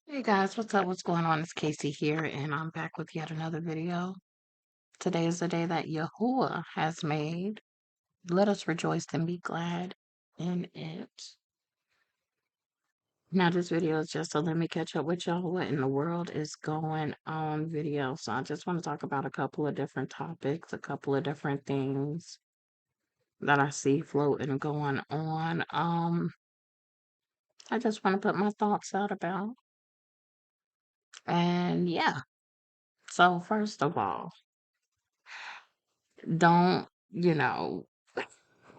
Hey guys, what's up? What's going on? It's Casey here, and I'm back with yet another video. Today is the day that Yahuwah has made. Let us rejoice and be glad in it. Now, this video is just so let me catch up with y'all. What in the world is going on video? So, I just want to talk about a couple of different topics, a couple of different things that I see floating going on. I just want to put my thoughts out about. And yeah, so first of all, don't, you know,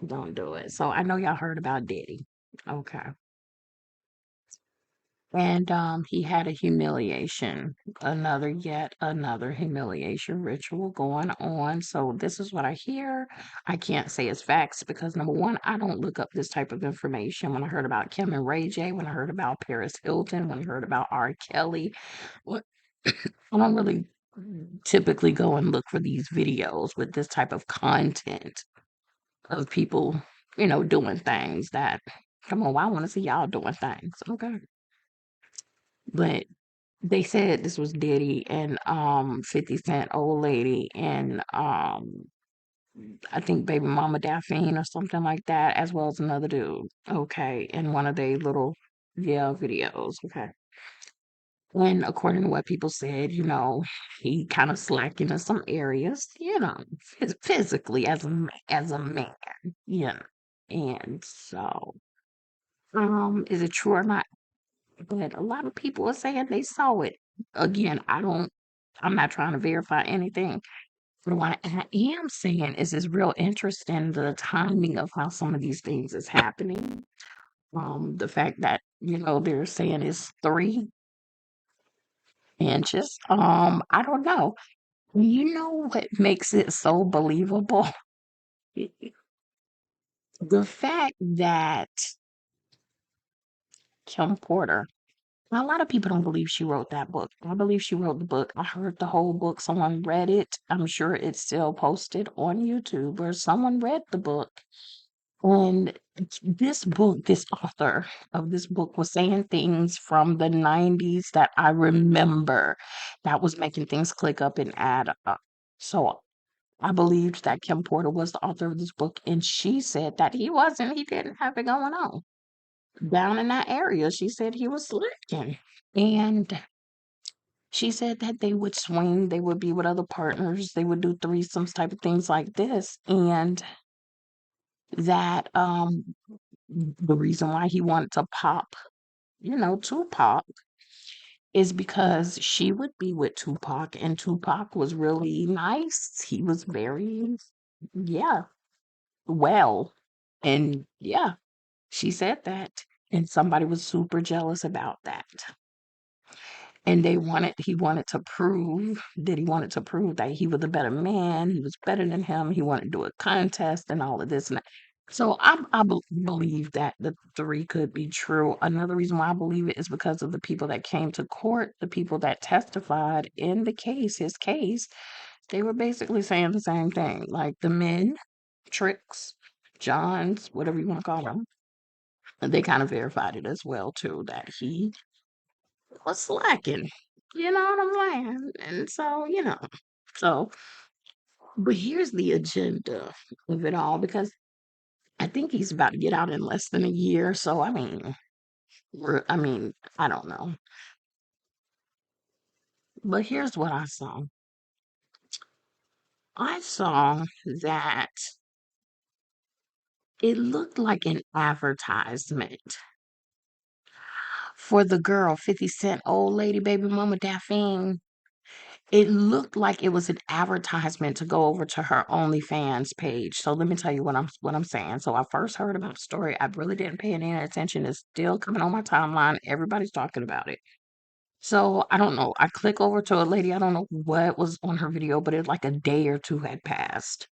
don't do it. So I know y'all heard about Diddy. Okay. And he had a humiliation, yet another humiliation ritual going on. So this is what I hear. I can't say it's facts because number one, I don't look up this type of information. When I heard about Kim and Ray J, when I heard about Paris Hilton, when I heard about R. Kelly, what I don't really typically go and look for these videos with this type of content of people, doing things that, come on, I want to see y'all doing things. Okay. But they said this was Diddy and 50 Cent old lady and I think baby mama Daphne or something like that, as well as another dude. Okay. In one of their little videos. Okay. And according to what people said, he kind of slacking in some areas, physically as a man, you know. And so, is it true or not? But a lot of people are saying they saw it. Again, I'm not trying to verify anything. But what I am saying is it's real interesting the timing of how some of these things is happening. The fact that, they're saying it's 3 inches. I don't know. You know what makes it so believable? The fact that Kim Porter, a lot of people don't believe she wrote that book. I believe she wrote the book. I heard the whole book. Someone read it. I'm sure it's still posted on YouTube where someone read the book. And this author of this book was saying things from the 90s that I remember that was making things click up and add up. So I believed that Kim Porter was the author of this book, and she said that he wasn't. He didn't have it going on down in that area. She said he was slacking. And she said that they would swing, they would be with other partners, they would do threesomes type of things like this. And that the reason why he wanted to pop, Tupac is because she would be with Tupac and Tupac was really nice. He was very, yeah, well. And yeah, she said that. And somebody was super jealous about that. And he wanted to prove that he wanted to prove that he was a better man, he was better than him, he wanted to do a contest and all of this and that. So believe that the three could be true. Another reason why I believe it is because of the people that came to court, the people that testified in the case, his case, they were basically saying the same thing. Like the men, Tricks, Johns, whatever you want to call them, they kind of verified it as well too, that he was slacking. You know what I'm saying? And so, so, but here's the agenda of it all because I think he's about to get out in less than a year. So, I mean, I don't know. But here's what I saw. I saw that it looked like an advertisement for the girl, 50 Cent old lady, baby mama Daphne. It looked like it was an advertisement to go over to her OnlyFans page. So let me tell you what I'm saying. So I first heard about the story. I really didn't pay any attention. It's still coming on my timeline. Everybody's talking about it. So I don't know. I click over to a lady. I don't know what was on her video, but it like a day or two had passed.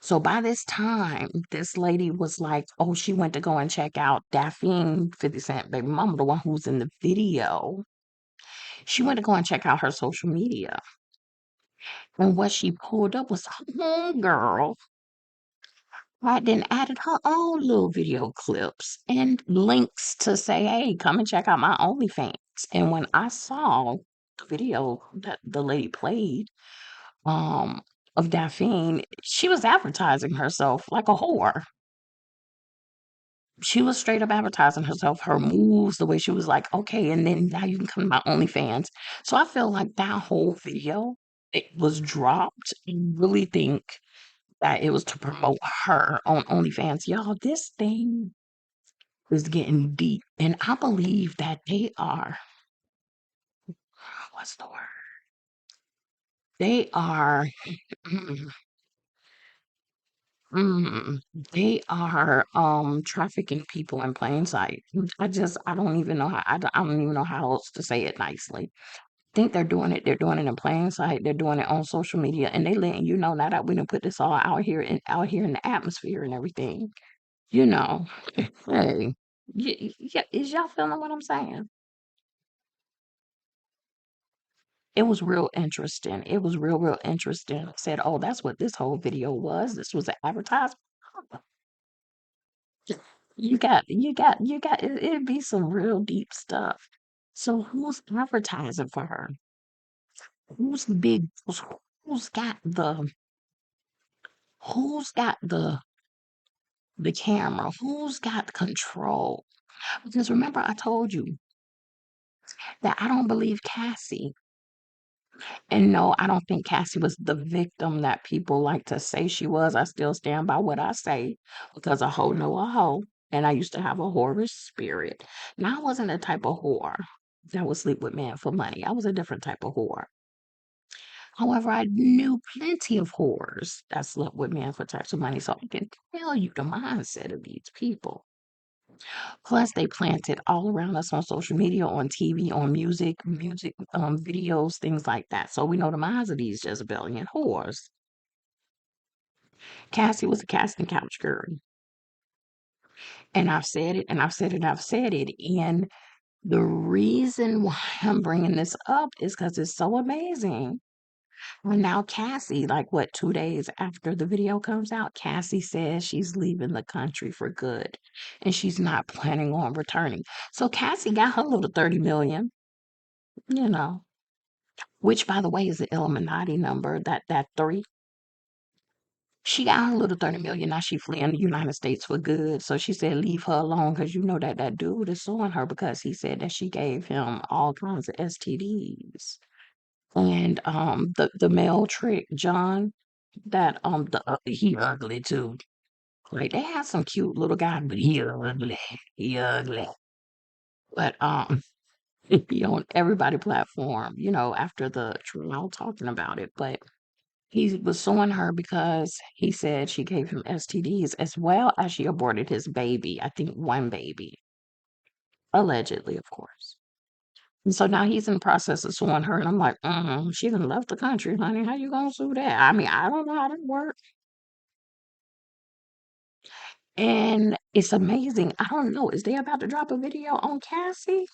So by this time, this lady was like, oh, she went to go and check out Daphne 50 Cent baby mama, the one who's in the video. She went to go and check out her social media. And what she pulled up was her homegirl had then added her own little video clips and links to say, hey, come and check out my OnlyFans. And when I saw the video that the lady played, um, of Daphne, she was advertising herself like a whore. She was straight up advertising herself, her moves, the way she was like, okay, and then now you can come to my OnlyFans. So I feel like that whole video, it was dropped. I really think that it was to promote her on OnlyFans. Y'all, this thing is getting deep. And I believe that they are, what's the word? They are, Mm, they are trafficking people in plain sight. I don't even know how I don't even know how else to say it nicely. Think they're doing it in plain sight, they're doing it on social media, and they letting you know now that we done put this all out here in the atmosphere and everything. You know, hey, yeah, is y'all feeling what I'm saying? It was real interesting. It was real interesting. I said, oh, that's what this whole video was. This was an advertisement. It'd be some real deep stuff. So who's advertising for her? Who's the big, who's got who's got the camera? Who's got control? Because remember I told you that I don't believe Cassie. And no, I don't think Cassie was the victim that people like to say she was. I still stand by what I say because a hoe know a hoe. And I used to have a whorish spirit. Now, I wasn't a type of whore that would sleep with men for money. I was a different type of whore. However, I knew plenty of whores that slept with men for types of money. So I can tell you the mindset of these people. Plus, they plant it all around us on social media, on TV, on music videos, things like that. So we know the minds of these Jezebelian whores. Cassie was a casting couch girl. And I've said it, and I've said it, and I've said it. And the reason why I'm bringing this up is because it's so amazing. And now Cassie, like what, 2 days after the video comes out, Cassie says she's leaving the country for good and she's not planning on returning. So Cassie got her little 30 million, you know, which by the way is the Illuminati number, that three. She got her little 30 million. Now she fleeing the United States for good. So she said, leave her alone because you know that that dude is suing her because he said that she gave him all kinds of STDs. And the male trick, John, that he ugly too. Like they had some cute little guy, but he ugly. He ugly. But he on everybody platform, you know, after the trial talking about it. But he was suing her because he said she gave him STDs as well as she aborted his baby. I think one baby, allegedly, of course. And so now he's in the process of suing her, and I'm like, she done left the country, honey. How you gonna sue that? I mean, I don't know how that works. And it's amazing. I don't know. Is they about to drop a video on Cassie?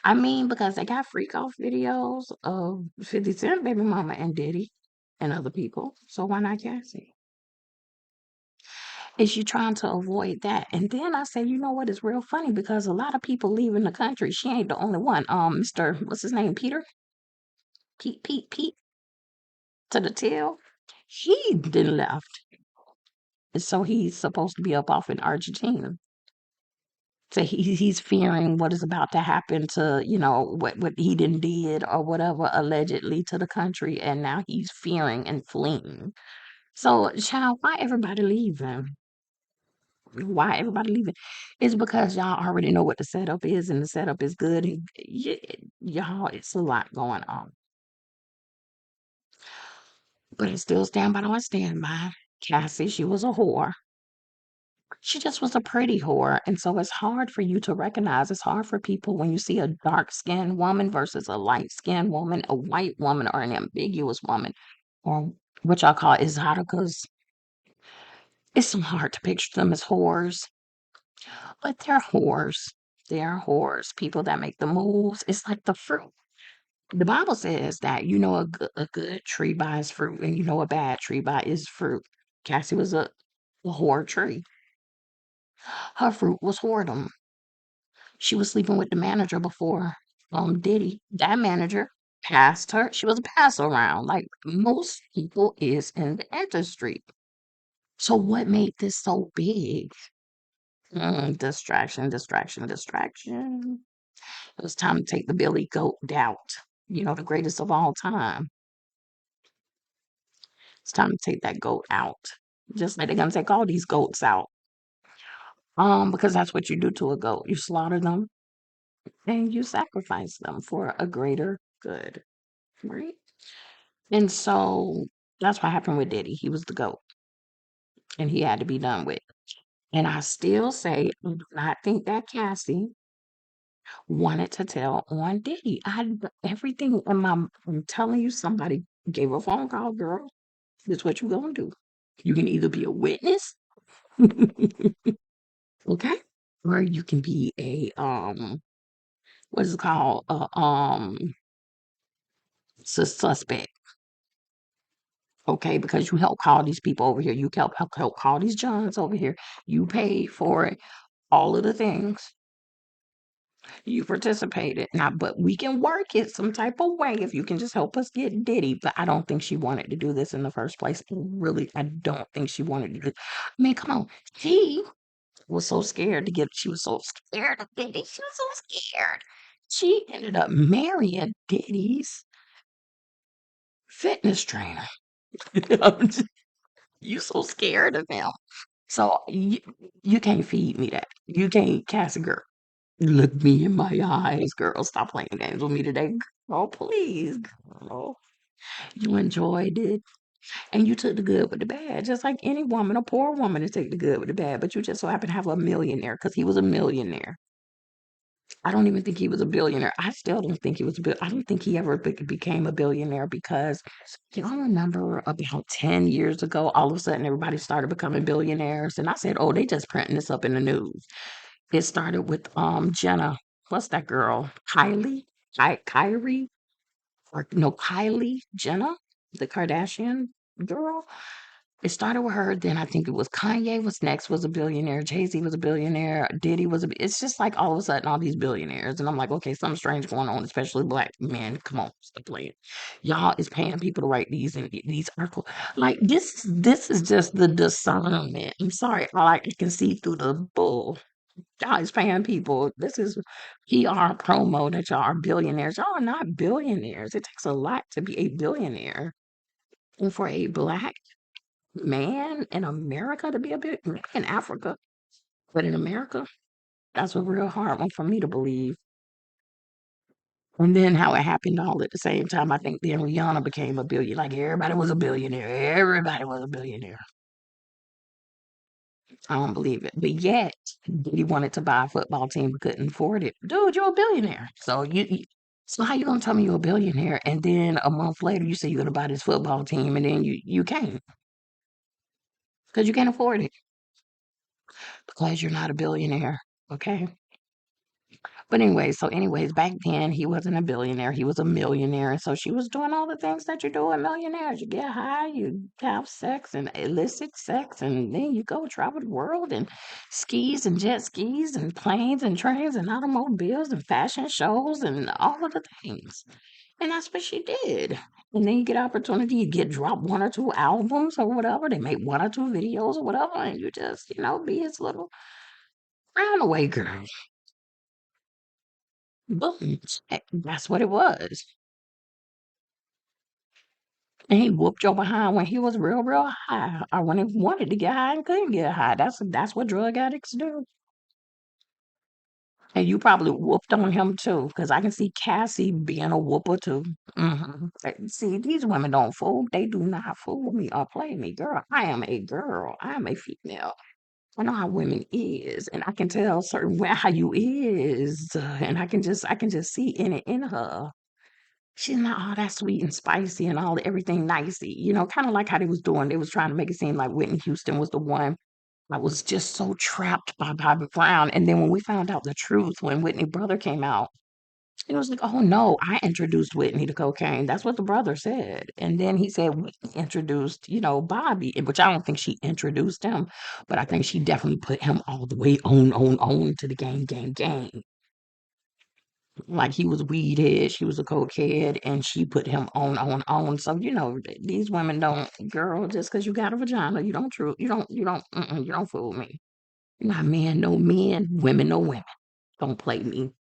I mean, because they got freak off videos of 50 Cent, baby mama, and Diddy and other people. So why not Cassie? Is she trying to avoid that? And then I say, you know what? It's real funny because a lot of people leaving the country. She ain't the only one. Mr. What's his name? Peter? Pete to the tail. He didn't left. And so he's supposed to be up off in Argentina. So he's fearing what is about to happen to, you know, what he done did or whatever allegedly to the country, and now he's fearing and fleeing. So, child, why everybody leaving? Why everybody leaving? It's because y'all already know what the setup is, and the setup is good. And y'all, it's a lot going on. But I still stand by what I stand by. Cassie, she was a whore. She just was a pretty whore. And so it's hard for you to recognize. It's hard for people when you see a dark skinned woman versus a light skinned woman, a white woman, or an ambiguous woman, or what y'all call exoticas. It's so hard to picture them as whores, but they're whores. They're whores. People that make the moves. It's like the fruit. The Bible says that you know a good tree by its fruit, and you know a bad tree by its fruit. Cassie was a whore tree. Her fruit was whoredom. She was sleeping with the manager before Diddy. That manager passed her. She was a pass around, like most people is in the industry. So what made this so big? Distraction, distraction, distraction. It was time to take the Billy Goat out. The greatest of all time. It's time to take that goat out. Just like they're gonna take all these goats out. Because that's what you do to a goat. You slaughter them and you sacrifice them for a greater good. Right? And so that's what happened with Diddy. He was the GOAT and he had to be done with. And I still say, I do not think that Cassie wanted to tell on Diddy. Everything in I'm telling you, somebody gave a phone call, girl. This is what you're going to do. You can either be a witness, okay? Or you can be what is it called? Suspect. Okay, because you help call these people over here. You help call these Johns over here. You paid for it. All of the things you participated. Now, but we can work it some type of way if you can just help us get Diddy. But I don't think she wanted to do this in the first place. Really, I don't think she wanted to do. I mean, come on. She was so scared to get. She was so scared of Diddy. She was so scared. She ended up marrying Diddy's fitness trainer. You so scared of him. So you can't feed me that. You can't, Cassie girl. Look me in my eyes, girl. Stop playing games with me today. Oh, please, girl. You enjoyed it. And you took the good with the bad. Just like any woman, a poor woman to take the good with the bad. But you just so happen to have a millionaire because he was a millionaire. I don't even think he was a billionaire. I still don't think he was a bill. I don't think he ever became a billionaire because y'all remember about 10 years ago, all of a sudden everybody started becoming billionaires. And I said, oh, they just printing this up in the news. It started with Jenna. What's that girl? Kyrie? Or no, Kylie Jenner, the Kardashian girl. It started with her, then I think it was Kanye was next, was a billionaire. Jay-Z was a billionaire. Diddy was it's just like all of a sudden all these billionaires. And I'm like, okay, something strange going on, especially black men. Come on, stop playing. Y'all is paying people to write these articles. Like this is just the discernment. I'm sorry. I can see through the bull. Y'all is paying people. This is PR promo that y'all are billionaires. Y'all are not billionaires. It takes a lot to be a billionaire. And for a black man in America to be a billionaire, in Africa, but in America, that's a real hard one for me to believe. And then how it happened all at the same time. I think then Rihanna became a billionaire. Like everybody was a billionaire. Everybody was a billionaire. I don't believe it. But yet, he wanted to buy a football team but couldn't afford it. Dude, you're a billionaire. So how you gonna tell me you're a billionaire and then a month later you say you're gonna buy this football team and then you can't because you can't afford it because you're not a billionaire. Okay. But anyway, so anyways, back then he wasn't a billionaire, he was a millionaire. And so she was doing all the things that you do with millionaires. You get high, you have sex and illicit sex, and then you go travel the world and skis and jet skis and planes and trains and automobiles and fashion shows and all of the things. And that's what she did. And then you get opportunity, you get drop one or two albums or whatever. They make one or two videos or whatever, and you just, be his little roundaway girl. Boom. That's what it was. And he whooped your behind when he was real, real high, or when he wanted to get high and couldn't get high. That's what drug addicts do. And you probably whooped on him too, because I can see Cassie being a whooper too. See, these women don't fool. They do not fool me or play me, girl. I am a girl. I am a female. I know how women is, and I can tell certain how you is, and I can just see in her. She's not all that sweet and spicy and all everything nicey, kind of like how they was doing. They was trying to make it seem like Whitney Houston was the one that was just so trapped by Bobby Brown. And then when we found out the truth, when Whitney brother came out, it was like, oh no, I introduced Whitney to cocaine. That's what the brother said. And then he said Whitney introduced, Bobby, which I don't think she introduced him, but I think she definitely put him all the way on to the game. Like he was weed head, she was a cokehead, and she put him on. So these women don't, girl. Just because you got a vagina, you don't true, you don't fool me. You're not men, no men, women, no women. Don't play me.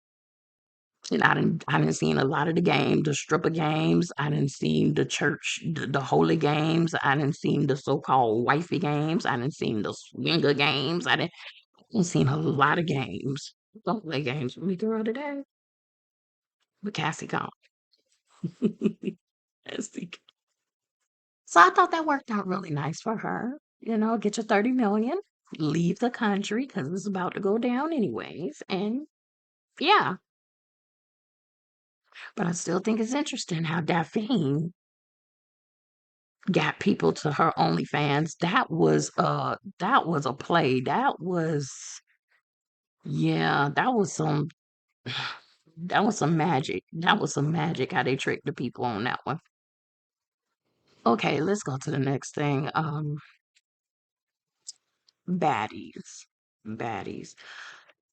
And I didn't seen a lot of the games, the stripper games. I didn't seen the church, the holy games. I didn't seen the so-called wifey games. I didn't seen the swinger games. I didn't seen a lot of games. Don't play games with me, girl, today. But Cassie gone. Cassie. So I thought that worked out really nice for her. Get your 30 million, leave the country because it's about to go down anyways. And yeah, but I still think it's interesting how Daphne got people to her OnlyFans. That was a play. Yeah, that was some magic. That was some magic how they tricked the people on that one. Okay, let's go to the next thing. Baddies. Baddies.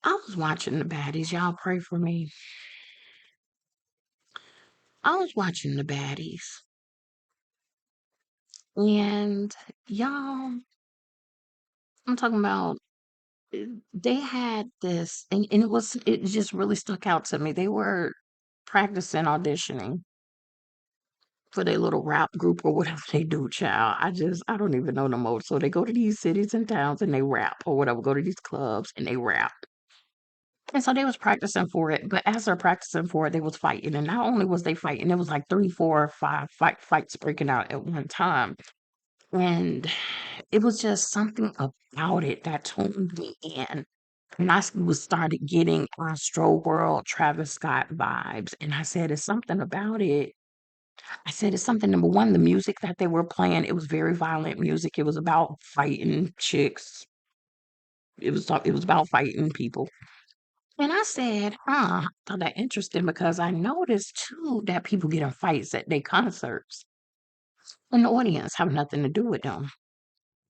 I was watching the baddies. Y'all pray for me. I was watching the baddies. And y'all, I'm talking about they had this, and it just really stuck out to me. They were practicing auditioning for their little rap group or whatever they do, child. I don't even know no more. So they go to these cities and towns and they rap or whatever, go to these clubs and they rap. And so they was practicing for it, but as they're practicing for it, they was fighting. And not only was they fighting, it was like three, four, five fights breaking out at one time. And it was just something about it that tuned me in. And was started getting Astro World Travis Scott vibes. And I said, it's something about it. I said, it's something, number one, the music that they were playing, it was very violent music. It was about fighting chicks. It was about fighting people. And I said, huh, I thought that interesting because I noticed too that people get in fights at their concerts and the audience have nothing to do with them.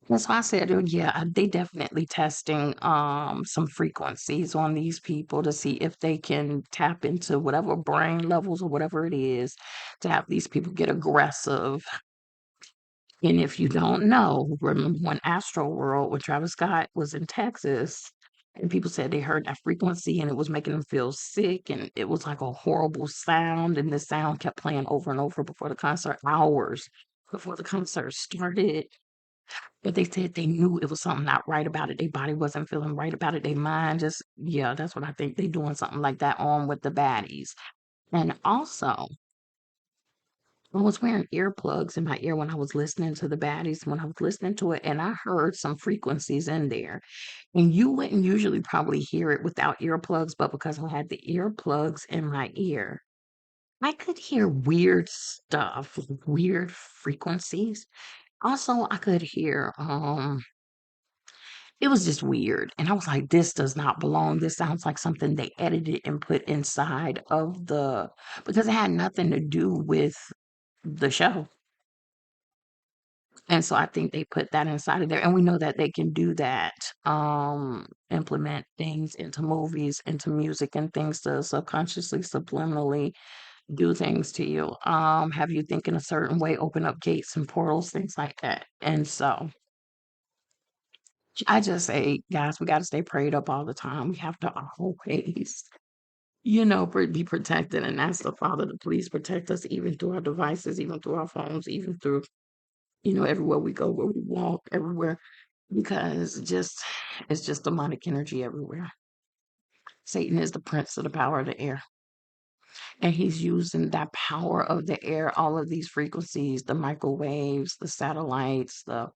And so I said, oh, yeah, they definitely testing some frequencies on these people to see if they can tap into whatever brain levels or whatever it is to have these people get aggressive. And if you don't know, remember when Astro World with Travis Scott was in Texas, and people said they heard that frequency and it was making them feel sick, and it was like a horrible sound, and the sound kept playing over and over before the concert, hours before the concert started. But they said they knew it was something not right about it. Their body wasn't feeling right about it. Their mind just, yeah, that's what I think. They doing something like that on with the baddies. And also, I was wearing earplugs in my ear when I was listening to the baddies, when I was listening to it, and I heard some frequencies in there. And you wouldn't usually probably hear it without earplugs, but because I had the earplugs in my ear, I could hear weird stuff, like weird frequencies. Also, I could hear it was just weird. And I was like, this does not belong. This sounds like something they edited and put inside of because it had nothing to do with the show. And so I think they put that inside of there. And we know that they can do that, implement things into movies, into music and things to subconsciously, subliminally do things to you. Have you think in a certain way, open up gates and portals, things like that. And so I just say, guys, we got to stay prayed up all the time. We have to always, be protected and ask the Father to please protect us, even through our devices, even through our phones, even through, everywhere we go, where we walk, everywhere, because it's just demonic energy everywhere. Satan is the prince of the power of the air, and he's using that power of the air, all of these frequencies, the microwaves, the satellites, the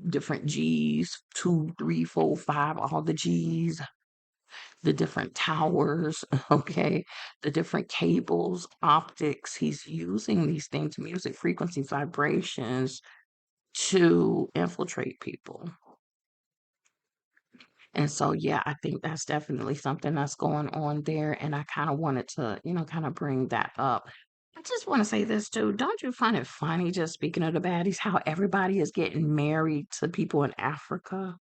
different G's, two, three, four, five, all the G's, the different towers, okay, the different cables, optics. He's using these things, music, frequency, vibrations to infiltrate people. And so, yeah, I think that's definitely something that's going on there. And I kind of wanted to, kind of bring that up. I just want to say this too. Don't you find it funny, just speaking of the baddies, how everybody is getting married to people in Africa?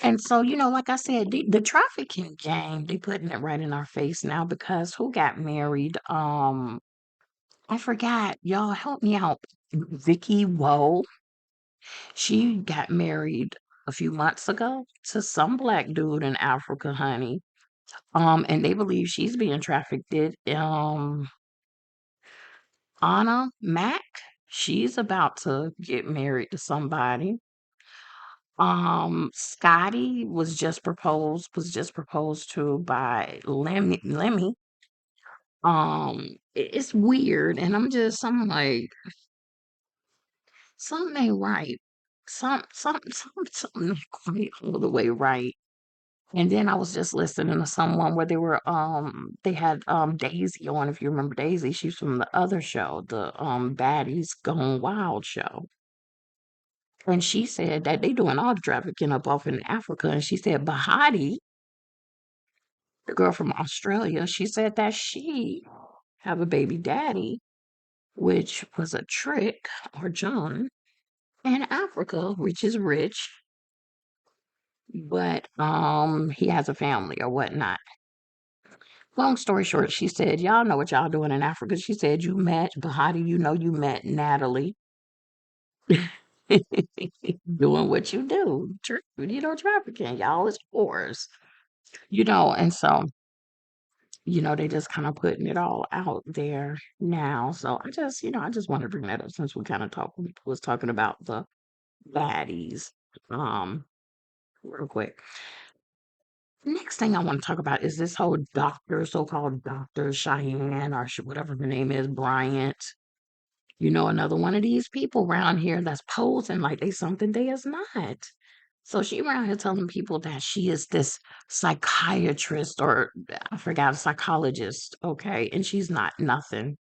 And so, like I said, the trafficking game, they putting it right in our face now because who got married? I forgot. Y'all help me out. Vicky Woe. She got married a few months ago to some black dude in Africa, honey. And they believe she's being trafficked. Anna Mac, she's about to get married to somebody. Scotty was just proposed to by Lemmy. It's weird, and I'm like, something ain't right. Something not quite all the way right. And then I was just listening to someone where they had Daisy on, if you remember Daisy, she's from the other show, the Baddies Gone Wild show. And she said that they doing all the trafficking up off in Africa. And she said Bahati, the girl from Australia, she said that she have a baby daddy, which was a trick or John in Africa, which is rich, but he has a family or whatnot. Long story short, she said, y'all know what y'all doing in Africa. She said, you met Bahati, you met Natalie doing what you do. Trafficking. Y'all is whores. And so, they just kind of putting it all out there now. So I just want to bring that up since we kind of was talking about the baddies. Um, real quick. Next thing I want to talk about is this whole so-called Dr. Cheyenne or whatever her name is, Bryant. Another one of these people around here that's posing like they something they is not. So she around here telling people that she is this psychiatrist or I forgot, a psychologist, okay, and she's not nothing.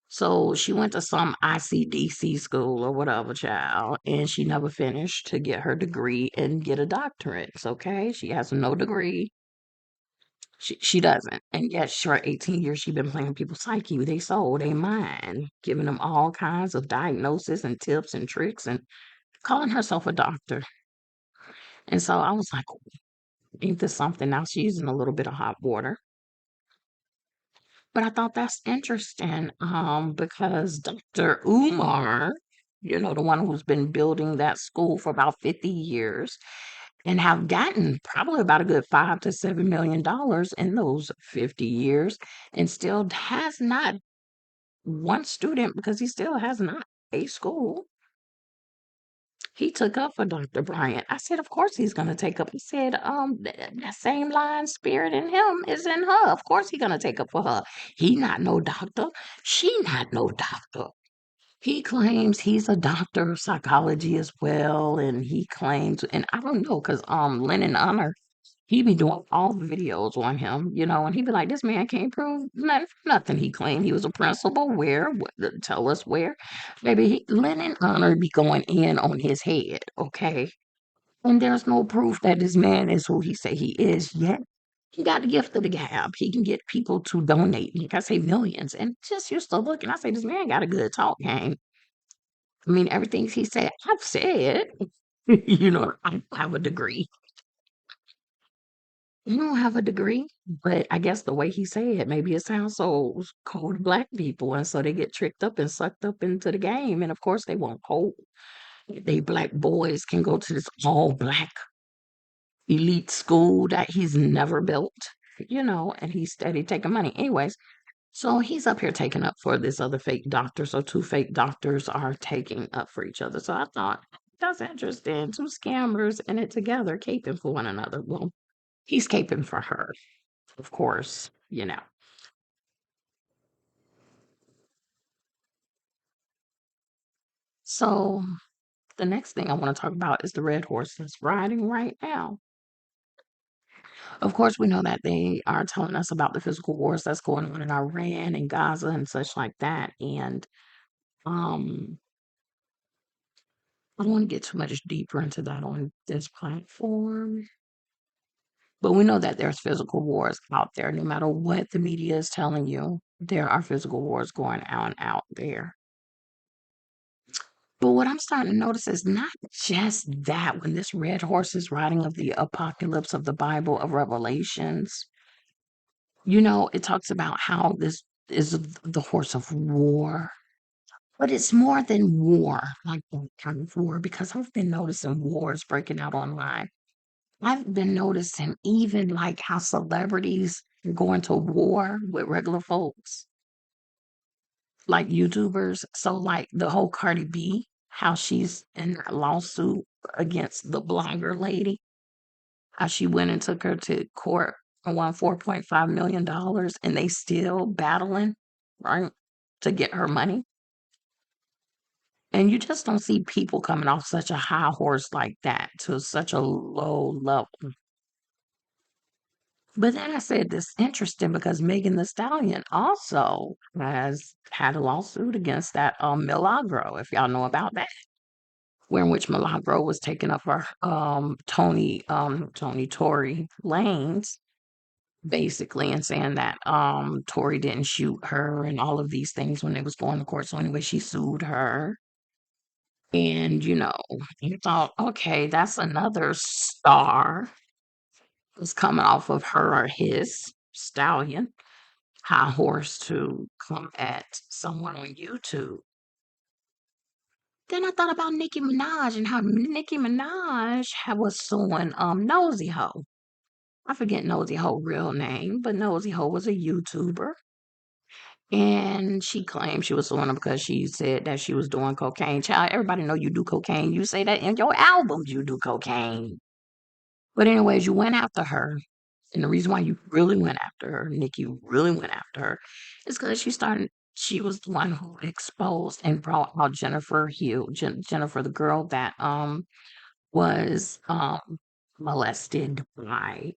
So she went to some ICDC school or whatever, child, and she never finished to get her degree and get a doctorate. Okay, she has no degree. She doesn't. And yet, for 18 years, she's been playing people's psyche. They soul, they mind, giving them all kinds of diagnosis and tips and tricks and calling herself a doctor. And so I was like, ain't this something? Now she's in a little bit of hot water. But I thought that's interesting because Dr. Umar, the one who's been building that school for about 50 years and have gotten probably about a good $5 to $7 million in those 50 years and still has not one student because he still has not a school. He took up for Dr. Bryant. I said, of course he's gonna take up. He said, that same line spirit in him is in her. Of course he's gonna take up for her. He not no doctor. She not no doctor. He claims he's a doctor of psychology as well, and he claims, and I don't know, because Lennon Honor, he be doing all the videos on him, and he be like, this man can't prove nothing. He claimed he was a principal. Where? Tell us where. Baby, Lennon Honor be going in on his head, okay? And there's no proof that this man is who he say he is yet. He got the gift of the gab. He can get people to donate, like I say, millions. And just used to look, and I say, this man got a good talk game. I mean, everything he said, I've said. I have a degree. You don't have a degree, but I guess the way he said it, maybe it sounds so cold to black people, and so they get tricked up and sucked up into the game, and of course they won't hold. They black boys can go to this all black elite school that he's never built, and he's steady taking money. Anyways, so he's up here taking up for this other fake doctor. So two fake doctors are taking up for each other. So I thought that's interesting. Two scammers in it together, caping for one another. Well, he's caping for her, of course. So the next thing I want to talk about is the red horse that's riding right now. Of course, we know that they are telling us about the physical wars that's going on in Iran and Gaza and such like that. And um, I don't want to get too much deeper into that on this platform. But we know that there's physical wars out there. No matter what the media is telling you, there are physical wars going on out there. But what I'm starting to notice is not just that when this red horse is riding of the apocalypse of the Bible of Revelations, it talks about how this is the horse of war. But it's more than war, like that kind of war, because I've been noticing wars breaking out online. I've been noticing even like how celebrities go into war with regular folks, like YouTubers. So, like the whole Cardi B, how she's in that lawsuit against the blogger lady, how she went and took her to court and won $4.5 million, and they still battling, right, to get her money. And you just don't see people coming off such a high horse like that to such a low level. But then I said this interesting because Megan the Stallion also has had a lawsuit against that Milagro, if y'all know about that, where in which Milagro was taking up her Tony Tory lanes basically and saying that Tory didn't shoot her and all of these things when they was going to court. So anyway, she sued her. And you thought, okay, that's another star was coming off of her or his stallion high horse to come at someone on YouTube. Then I thought about Nicki Minaj and how Nicki Minaj was suing Nosy Ho. I forget Nosy Ho real name, but Nosy Ho was a YouTuber. And she claimed she was suing her because she said that she was doing cocaine. Child, everybody know you do cocaine. You say that in your albums you do cocaine. But anyways, you went after her. And the reason why you really went after her, Nikki really went after her, is because she was the one who exposed and brought out Jennifer Hill, Jennifer, the girl that was molested by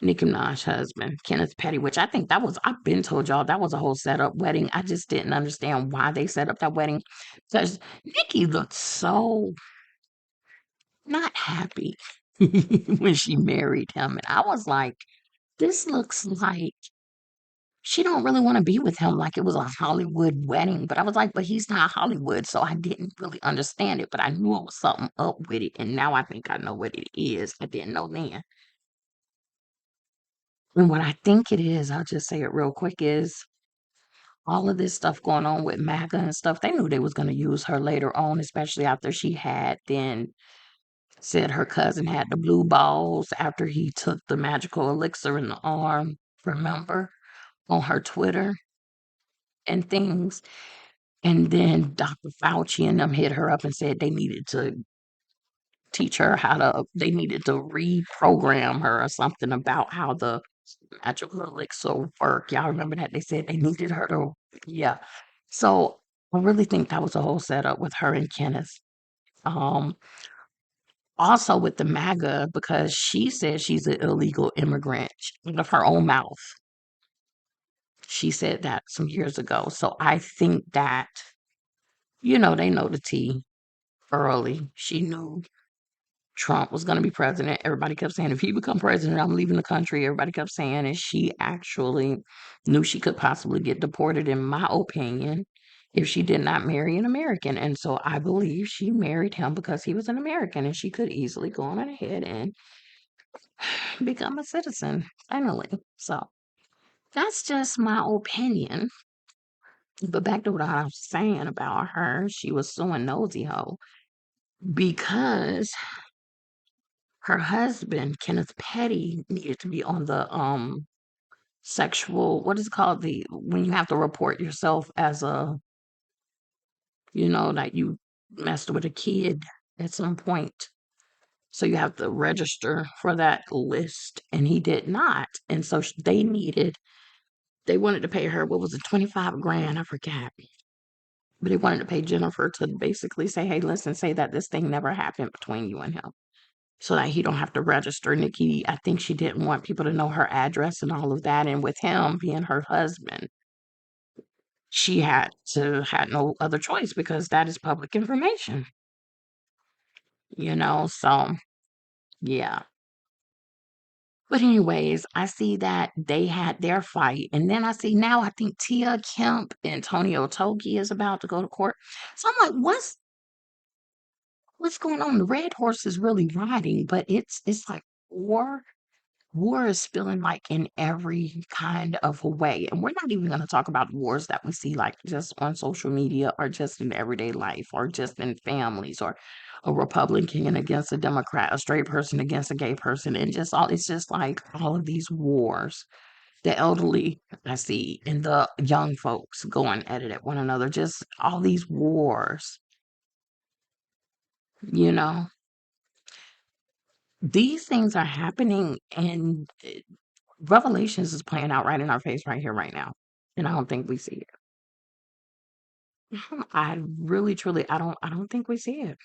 Nicki Minaj's husband, Kenneth Petty, which I think I've been told y'all that was a whole setup wedding. I just didn't understand why they set up that wedding because Nicki looked so not happy when she married him. And I was like, this looks like she don't really want to be with him like it was a Hollywood wedding. But I was like, but he's not Hollywood, so I didn't really understand it. But I knew it was something up with it, and now I think I know what it is. I didn't know then. And what I think it is, I'll just say it real quick, is all of this stuff going on with MAGA and stuff. They knew they was going to use her later on, especially after she had then said her cousin had the blue balls after he took the magical elixir in the arm, remember, on her Twitter and things. And then Dr. Fauci and them hit her up and said they needed to teach her they needed to reprogram her or something about how the magical elixir work. Y'all remember that? They said they needed her to, yeah. So I really think that was a whole setup with her and Kenneth. Um, Also with the MAGA, because she says she's an illegal immigrant out of her own mouth. She said that some years ago. So I think that, they know the tea early. She knew Trump was going to be president. Everybody kept saying, if he become president, I'm leaving the country. Everybody kept saying, and she actually knew she could possibly get deported, in my opinion, if she did not marry an American. And so I believe she married him because he was an American and she could easily go on ahead and become a citizen finally. So that's just my opinion. But back to what I was saying about her, she was suing Nosy Ho because her husband, Kenneth Petty, needed to be on the sexual, what is it called? When you have to report yourself as that you messed with a kid at some point. So you have to register for that list, and he did not. And so they wanted to pay her, what was it, 25 grand? I forgot. But they wanted to pay Jennifer to basically say, hey, listen, say that this thing never happened between you and him, so that he don't have to register. Nikki, I think she didn't want people to know her address and all of that. And with him being her husband, she had no other choice because that is public information, so yeah. But anyways, I see that they had their fight. And then I see now I think Tia Kemp and Antonio Toki is about to go to court. So I'm like, What's going on? The red horse is really riding, but it's like war. War is spilling like in every kind of a way. And we're not even going to talk about wars that we see like just on social media or just in everyday life or just in families or a Republican against a Democrat, a straight person against a gay person, and just all it's just like all of these wars. The elderly I see and the young folks going at it at one another, just all these wars, you know. These things are happening and Revelations is playing out right in our face right here, right now. And I don't think we see it. I really, truly, I don't think we see it.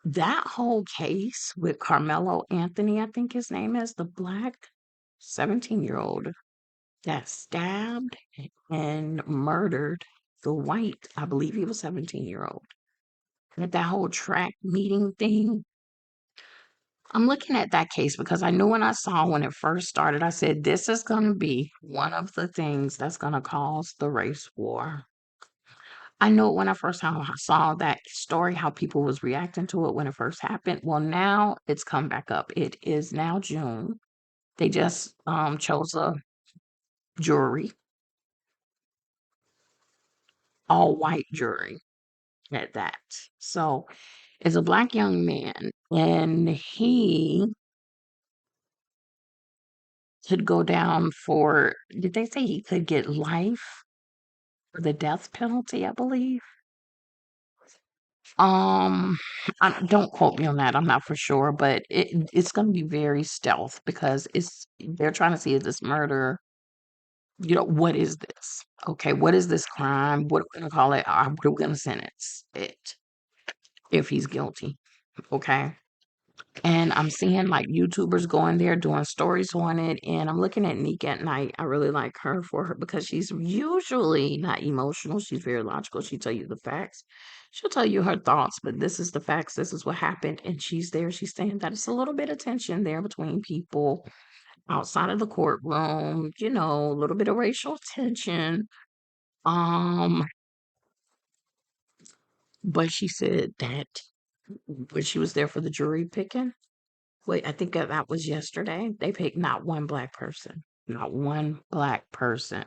That whole case with Carmelo Anthony, I think his name is the black 17-year-old that stabbed and murdered the white, I believe he was 17-year-old. With that whole track meeting thing, I'm looking at that case because I knew when it first started, I said, this is going to be one of the things that's going to cause the race war. I knew it when I first saw that story, how people was reacting to it when it first happened. Well, now it's come back up. It is now June. They just chose a jury, all white jury at that. So it's a black young man, and he could go down for, did they say he could get life for the death penalty, I believe? Um, don't quote me on that. I'm not for sure, but it's going to be very stealth because they're trying to see is this murder. What is this? Okay, what is this crime? What are we going to call it? What are we going to sentence it if he's guilty? Okay. And I'm seeing like YouTubers going there doing stories on it. And I'm looking at Neek at night. I really like her for her because she's usually not emotional. She's very logical. She'll tell you the facts. She'll tell you her thoughts, but this is the facts. This is what happened. And she's there. She's saying that it's a little bit of tension there between people outside of the courtroom, a little bit of racial tension. Um, but she said that when she was there for the jury picking, wait, I think that was yesterday. They picked not one black person. Not one black person.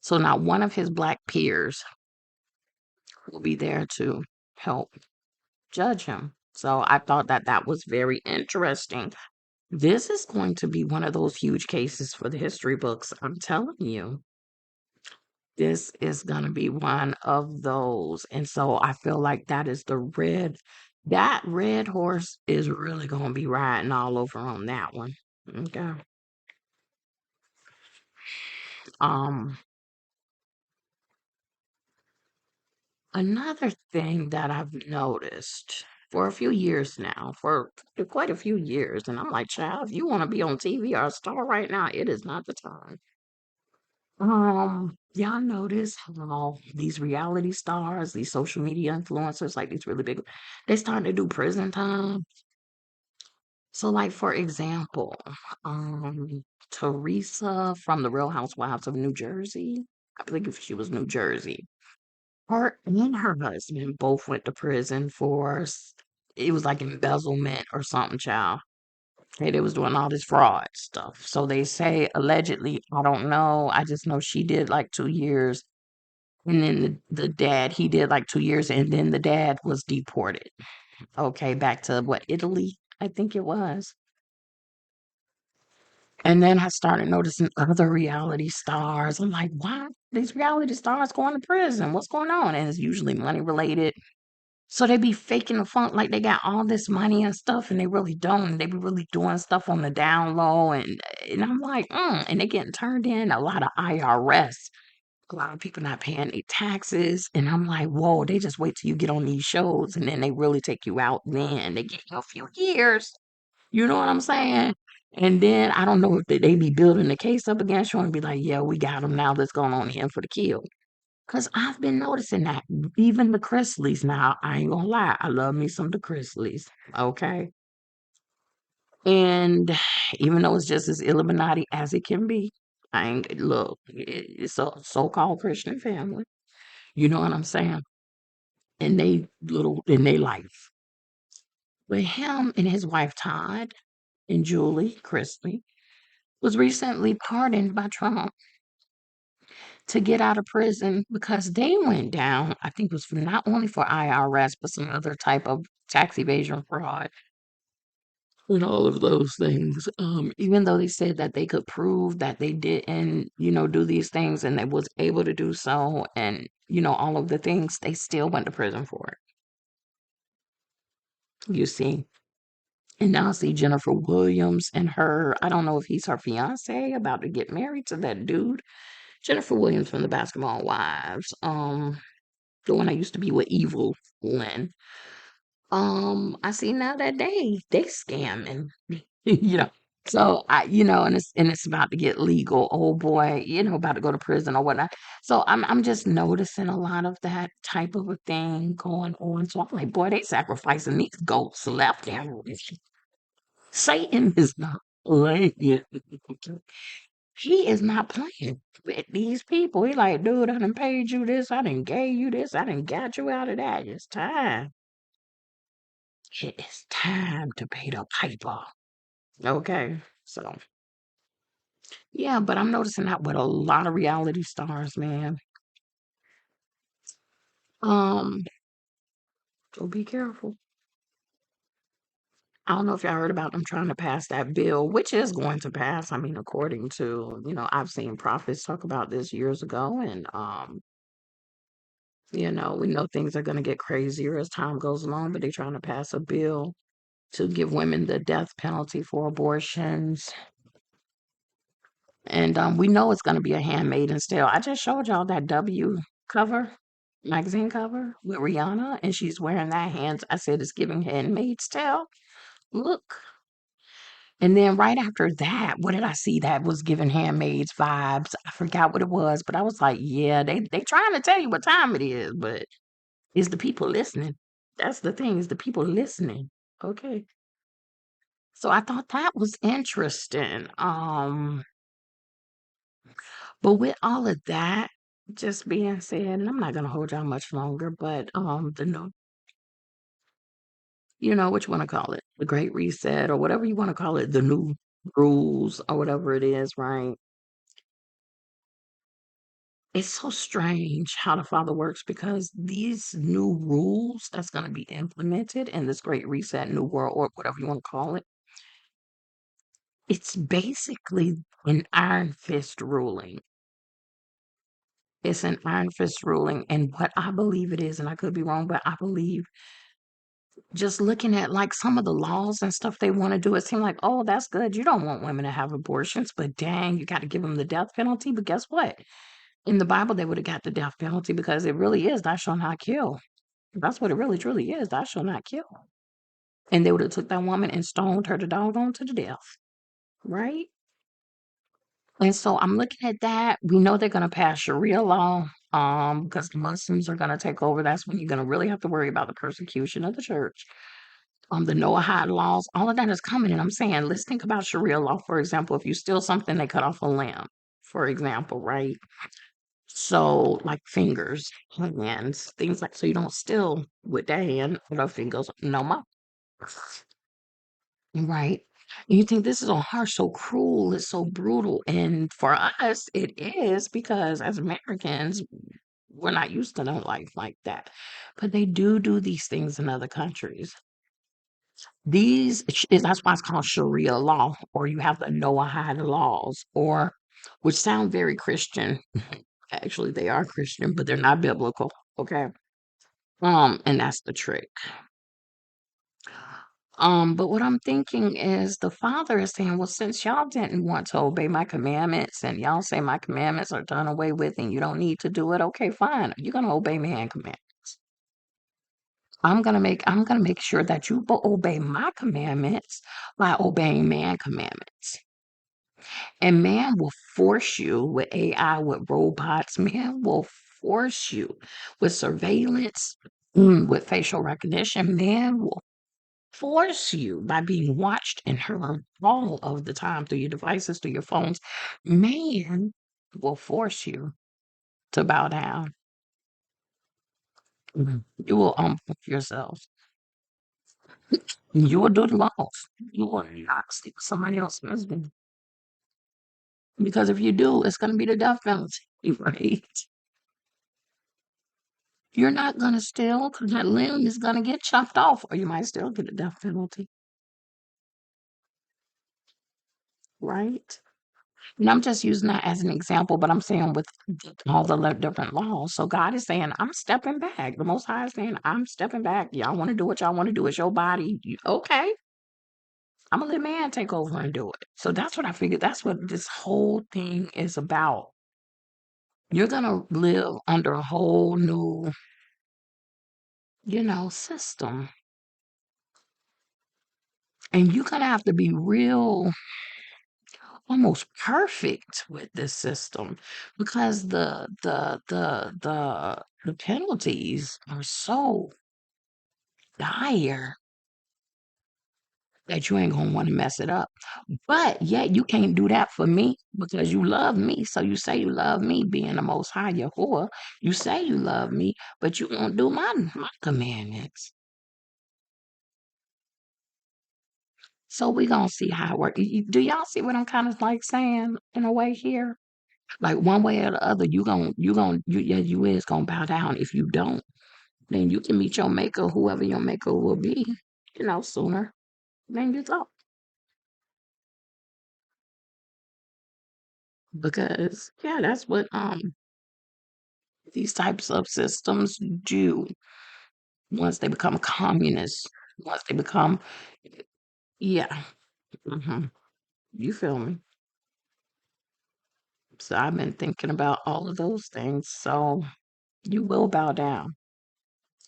So not one of his black peers will be there to help judge him. So I thought that that was very interesting. This is going to be one of those huge cases for the history books. I'm telling you, this is going to be one of those. And so I feel like that red horse is really going to be riding all over on that one. Okay. Um, Another thing that I've noticed for a few years now, for quite a few years, and I'm like, child, if you want to be on TV or a star right now, it is not the time. Y'all notice how these reality stars, these social media influencers, like these really big, they starting to do prison time. So, like for example, Teresa from the Real Housewives of New Jersey, I believe she was New Jersey. Her and her husband both went to prison for it was like embezzlement or something, child. Hey, they was doing all this fraud stuff. So they say allegedly, I don't know. I just know she did like 2 years. And then the dad, he did like 2 years, and then the dad was deported. Okay, back to what, Italy, I think it was. And then I started noticing other reality stars. I'm like, why are these reality stars going to prison? What's going on? And it's usually money related. So they be faking the funk like they got all this money and stuff, and they really don't. They be really doing stuff on the down low, and I'm like, and they getting turned in a lot of IRS. A lot of people not paying their taxes, and I'm like, whoa, they just wait till you get on these shows, and then they really take you out. Then they give you a few years. You know what I'm saying? And then I don't know if they be building the case up against you and be like, yeah, we got him now. Let's go on him for the kill. Cause I've been noticing that even the Chrisleys now, I ain't gonna lie, I love me some the Chrisleys, okay? And even though it's just as Illuminati as it can be, I ain't look, it's a so-called Christian family. You know what I'm saying? in their life. But him and his wife Todd and Julie Chrisley was recently pardoned by Trump to get out of prison because they went down, I think it was for not only for IRS, but some other type of tax evasion fraud and all of those things. Even though they said that they could prove that they didn't, do these things and they was able to do so and, all of the things, they still went to prison for it. You see. And now I see Jennifer Williams and I don't know if he's her fiance, about to get married to that dude. Jennifer Williams from the Basketball Wives. The one I used to be with Evil Lynn. I see now that they scamming, you know. So and it's about to get legal. Oh boy, about to go to prison or whatnot. So I'm just noticing a lot of that type of a thing going on. So I'm like, boy, they sacrificing these goats left and right. Satan is not playing. He is not playing with these people. He like, dude, I done paid you this. I done gave you this. I done got you out of that. It's time. It is time to pay the piper. Okay. So, yeah, but I'm noticing that with a lot of reality stars, man. Um, so be careful. I don't know if y'all heard about them trying to pass that bill, which is going to pass. I mean, according to, I've seen prophets talk about this years ago, and we know things are going to get crazier as time goes along, but they're trying to pass a bill to give women the death penalty for abortions. And we know it's going to be a handmaiden tale. I just showed y'all that W cover, magazine cover with Rihanna, and she's wearing that hands. I said it's giving Handmaid's Tale. Look. And then right after that, what did I see that was giving Handmaid's vibes? I forgot what it was, but I was like, yeah, they trying to tell you what time it is, but is the people listening? That's the thing, is the people listening. Okay. So I thought that was interesting. But with all of that just being said, and I'm not gonna hold y'all much longer, but the no, what you want to call it, the Great Reset or whatever you want to call it, the new rules or whatever it is, right? It's so strange how the Father works because these new rules that's going to be implemented in this Great Reset, New World, or whatever you want to call it, it's basically an iron fist ruling. It's an iron fist ruling. And what I believe it is, and I could be wrong, but I believe just looking at like some of the laws and stuff they want to do, it seems like, oh, that's good. You don't want women to have abortions, but dang, you got to give them the death penalty. But guess what? In the Bible, they would have got the death penalty because it really is, thou shalt not kill. That's what it really truly is. Thou shalt not kill. And they would have took that woman and stoned her to doggone to the death. Right? And so I'm looking at that. We know they're gonna pass Sharia law, because the Muslims are gonna take over. That's when you're gonna really have to worry about the persecution of the church. The Noahide laws, all of that is coming. And I'm saying, let's think about Sharia law, for example. If you steal something, they cut off a limb, for example, right? So, like fingers, hands, things like, so you don't steal with that hand or the fingers no more. Right. And you think this is so harsh, so cruel, it's so brutal. And for us, it is because as Americans, we're not used to no life like that. But they do these things in other countries. That's why it's called Sharia law, or you have the Noahide laws, or which sound very Christian. Actually, they are Christian, but they're not biblical. Okay. And that's the trick. But what I'm thinking is the Father is saying, well, since y'all didn't want to obey my commandments and y'all say my commandments are done away with and you don't need to do it, okay, fine. You're gonna obey man commandments. I'm gonna make sure that you obey my commandments by obeying man commandments. And man will force you with AI, with robots, man will force you with surveillance, with facial recognition, man will force you by being watched and heard all of the time through your devices, through your phones. Man will force you to bow down. You will yourself. You will do the most. You will not sleep with somebody else's husband. Because if you do, it's going to be the death penalty, right? You're not going to steal because that limb is going to get chopped off, or you might still get a death penalty, right? And I'm just using that as an example, but I'm saying with all the different laws. So God is saying, I'm stepping back. The Most High is saying, I'm stepping back. Y'all want to do what y'all want to do. It's your body. Okay. I'm going to let man take over and do it. So that's what I figured. That's what this whole thing is about. You're going to live under a whole new, system. And you're going to have to be real, almost perfect with this system because the penalties are so dire that you ain't gonna want to mess it up. But yet you can't do that for me because you love me. So you say you love me, being the Most High Yahuwah. You say you love me, but you won't do my commandments. So we gonna see how it works. Do y'all see what I'm kind of like saying in a way here? Like one way or the other, yeah, you is gonna bow down. If you don't, then you can meet your maker, whoever your maker will be, sooner than you thought. Because yeah, that's what these types of systems do once they become communist, once they become, yeah, hmm you feel me? So I've been thinking about all of those things. So you will bow down.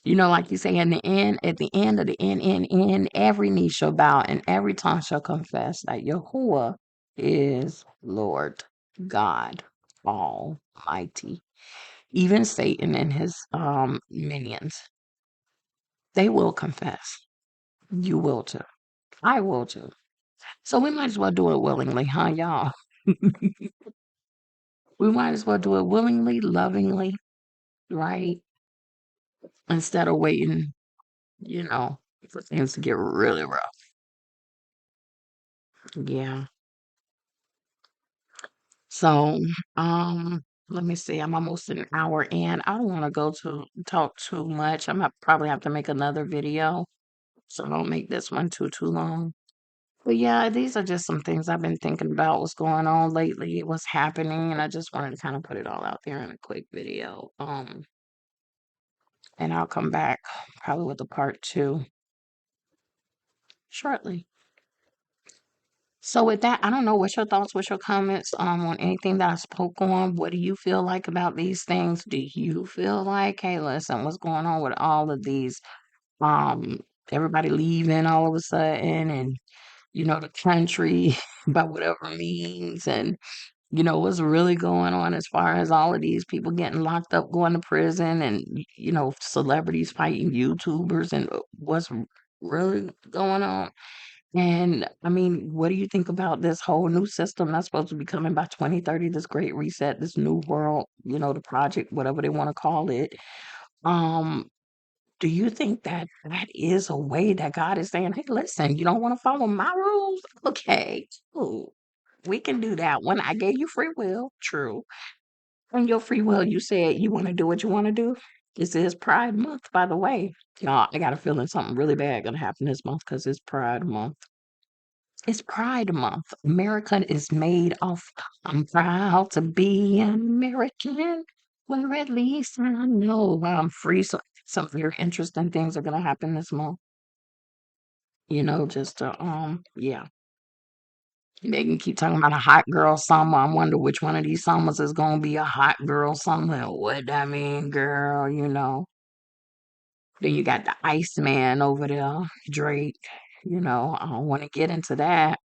Like you say, in the end, at the end of the end, every knee shall bow and every tongue shall confess that Yahuwah is Lord God Almighty. Even Satan and his minions, they will confess. You will too. I will too. So we might as well do it willingly, huh, y'all? We might as well do it willingly, lovingly, right? Instead of waiting, you know, for things to get really rough. Yeah. So, let me see. I'm almost an hour in. I don't want to go to talk too much. Probably have to make another video, so don't make this one too long. But yeah, these are just some things I've been thinking about what's going on lately, what's happening, and I just wanted to kind of put it all out there in a quick video. And I'll come back probably with a part two shortly. So with that, I don't know what's your thoughts, what's your comments on anything that I spoke on. What do you feel like about these things? Do you feel like, hey, listen, what's going on with all of these um everybody leaving all of a sudden and the country by whatever means and what's really going on as far as all of these people getting locked up, going to prison and celebrities fighting YouTubers and what's really going on. And I mean, what do you think about this whole new system that's supposed to be coming by 2030, this great reset, this new world, the project, whatever they want to call it? Um, do you think that that is a way that God is saying, hey, listen, you don't want to follow my rules? Okay, cool. We can do that. When I gave you free will, true. And your free will, you said you want to do what you want to do. This is Pride Month, by the way. Y'all, I got a feeling something really bad gonna happen this month because it's Pride Month. It's Pride Month. America is made of, I'm proud to be an American. Well, at least I know I'm free. So some very interesting things are gonna happen this month. Just yeah. They can keep talking about a hot girl summer. I wonder which one of these summers is gonna be a hot girl summer. What that mean, girl? Then you got the Iceman over there, Drake. I don't want to get into that.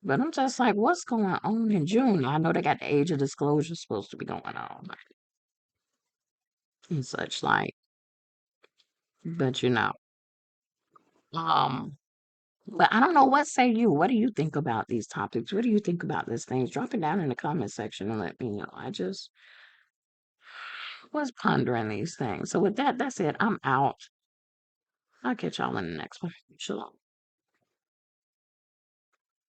But I'm just like, what's going on in June? I know they got the age of disclosure supposed to be going on and such like, but um, but I don't know. What say you? What do you think about these topics? What do you think about these things? Drop it down in the comment section and let me know. was pondering these things. So with that, that's it. I'm out. I'll catch y'all in the next one. Shalom.